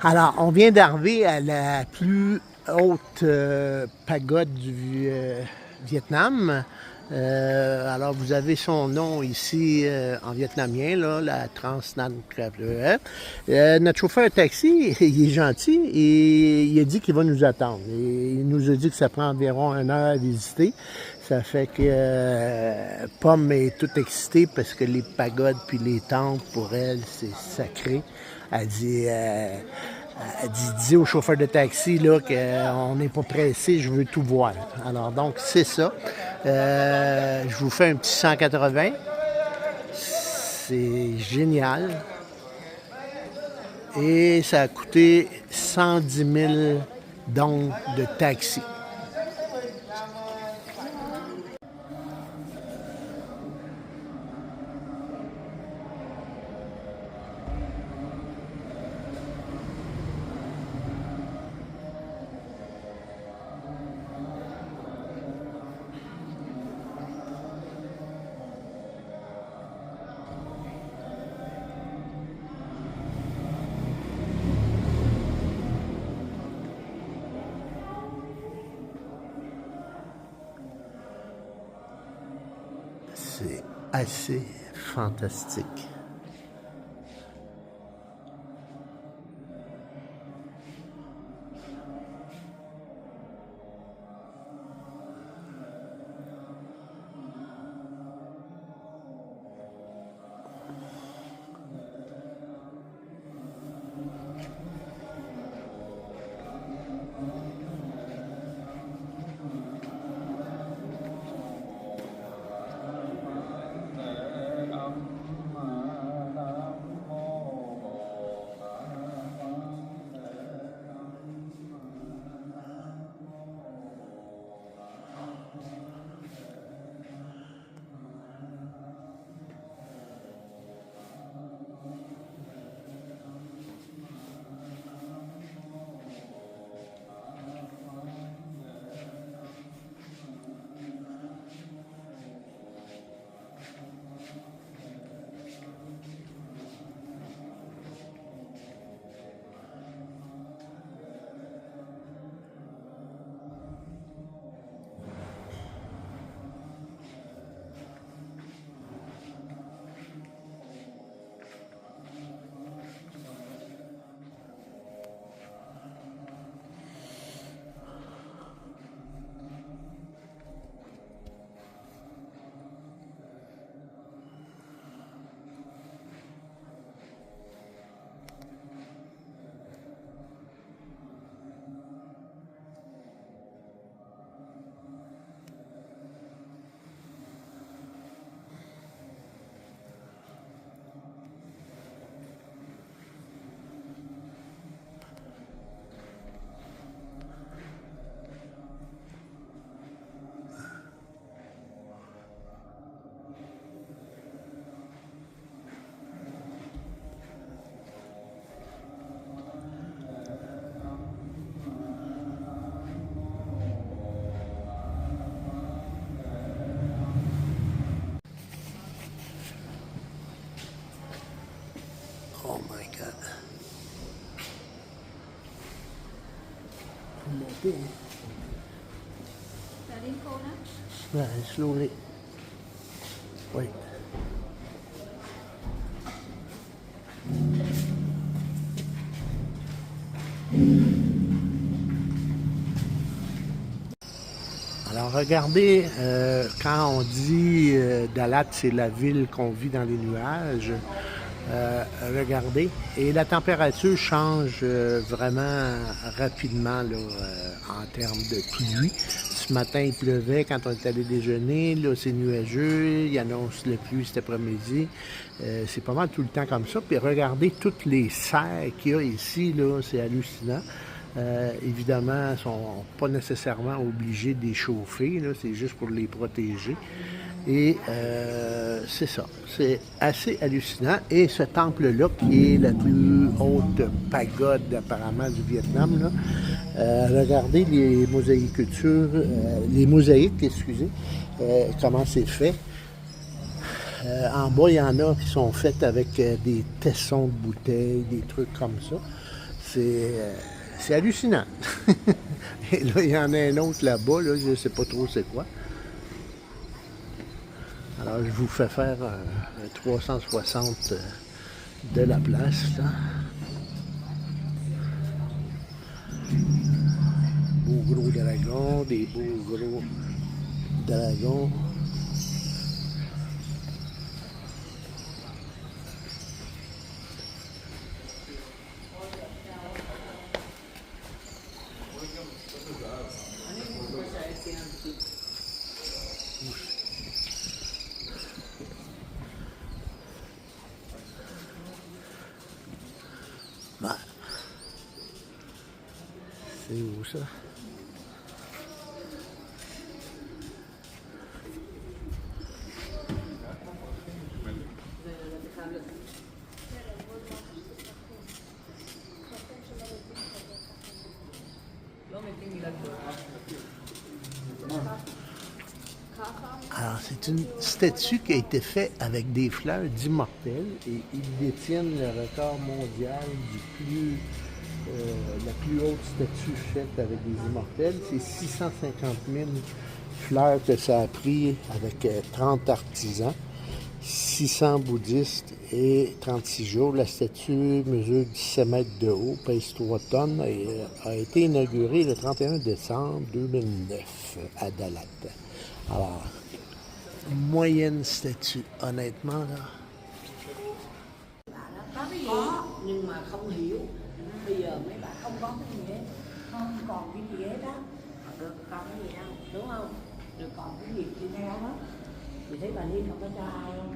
Alors, on vient d'arriver à la plus haute pagode du Vietnam. Alors, vous avez son nom ici en vietnamien, là, la Trans Nam Krap. Notre chauffeur taxi, il est gentil et il a dit qu'il va nous attendre. Et il nous a dit que ça prend environ 1 heure à visiter. Ça fait que Pomme est toute excitée parce que les pagodes puis les temples, pour elle, c'est sacré. Elle dit, dis au chauffeur de taxi là, qu'on n'est pas pressé, je veux tout voir. Alors donc, c'est ça. Je vous fais un petit 180. C'est génial. Et ça a coûté 110 000 dong de taxi. C'est assez fantastique. Oh my God. Monter. Letting go now. Yeah, slowly. Wait. Alors regardez, quand on dit Dalat, c'est la ville qu'on vit dans les nuages, regardez, et la température change vraiment rapidement là, en termes de pluie. Ce matin, il pleuvait quand on est allé déjeuner, là c'est nuageux, il annonce la pluie cet après-midi. C'est pas mal tout le temps comme ça. Puis regardez toutes les serres qu'il y a ici, là, c'est hallucinant. Évidemment, ils ne sont pas nécessairement obligés de les chauffer, là, c'est juste pour les protéger. Et c'est ça, c'est assez hallucinant. Et ce temple-là, qui est la plus haute pagode apparemment du Vietnam, là, regardez les mosaïcutures, les mosaïques, excusez, comment c'est fait. En bas, il y en a qui sont faites avec des tessons de bouteilles, des trucs comme ça. C'est hallucinant. Et là, il y en a un autre là-bas, là, je ne sais pas trop c'est quoi. Alors, je vous fais faire un 360 de la place, là. Beaux gros dragons, des beaux gros dragons. Ben, c'est où ça? Alors, c'est une statue qui a été faite avec des fleurs d'immortels et ils détiennent le record mondial la plus haute statue faite avec des immortels. C'est 650 000 fleurs que ça a pris avec 30 artisans, 600 bouddhistes et 36 jours. La statue mesure 17 mètres de haut, pèse 3 tonnes et a été inaugurée le 31 décembre 2009 à Dalat. Alors, moyenne statue, honnêtement, là. Có nhưng mà không hiểu. Bây giờ mấy bạn không có cái gì hết, không còn cái gì hết á, được còn cái gì đâu, đúng không? Được còn cái gì đi theo hết. Chị thấy bà Liên không có cho ai không?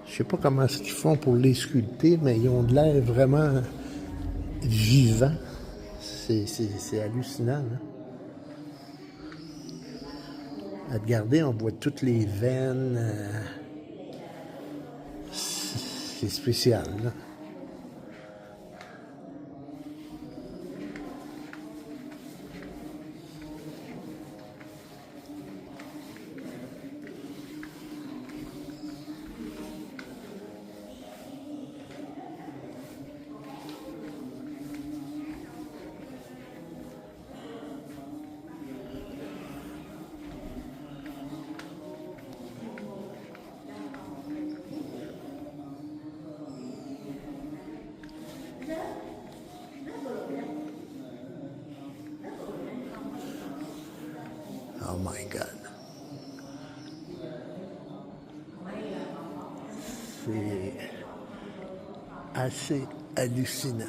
Je sais pas comment est-ce qu'ils font pour les sculpter, mais ils ont de l'air vraiment vivants. C'est hallucinant, là. À regarder, on voit toutes les veines. C'est spécial, là. Oh my God. C'est assez hallucinant.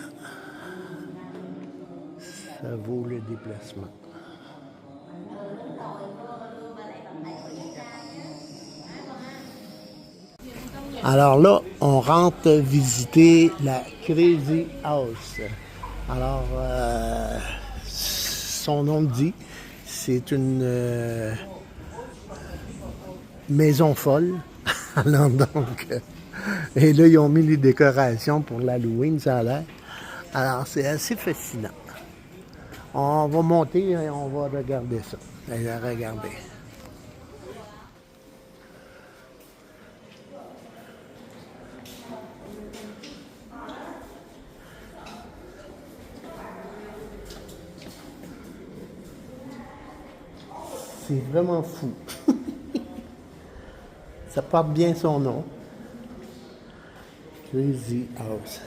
Ça vaut le déplacement. Alors là, on rentre visiter la Crazy House. Alors, son nom le dit, c'est une maison folle. Alors donc, et là, ils ont mis les décorations pour l'Halloween, ça a l'air. Alors, c'est assez fascinant. On va monter et on va regarder ça. Allez, regardez. C'est vraiment fou. Ça porte bien son nom. Crazy House.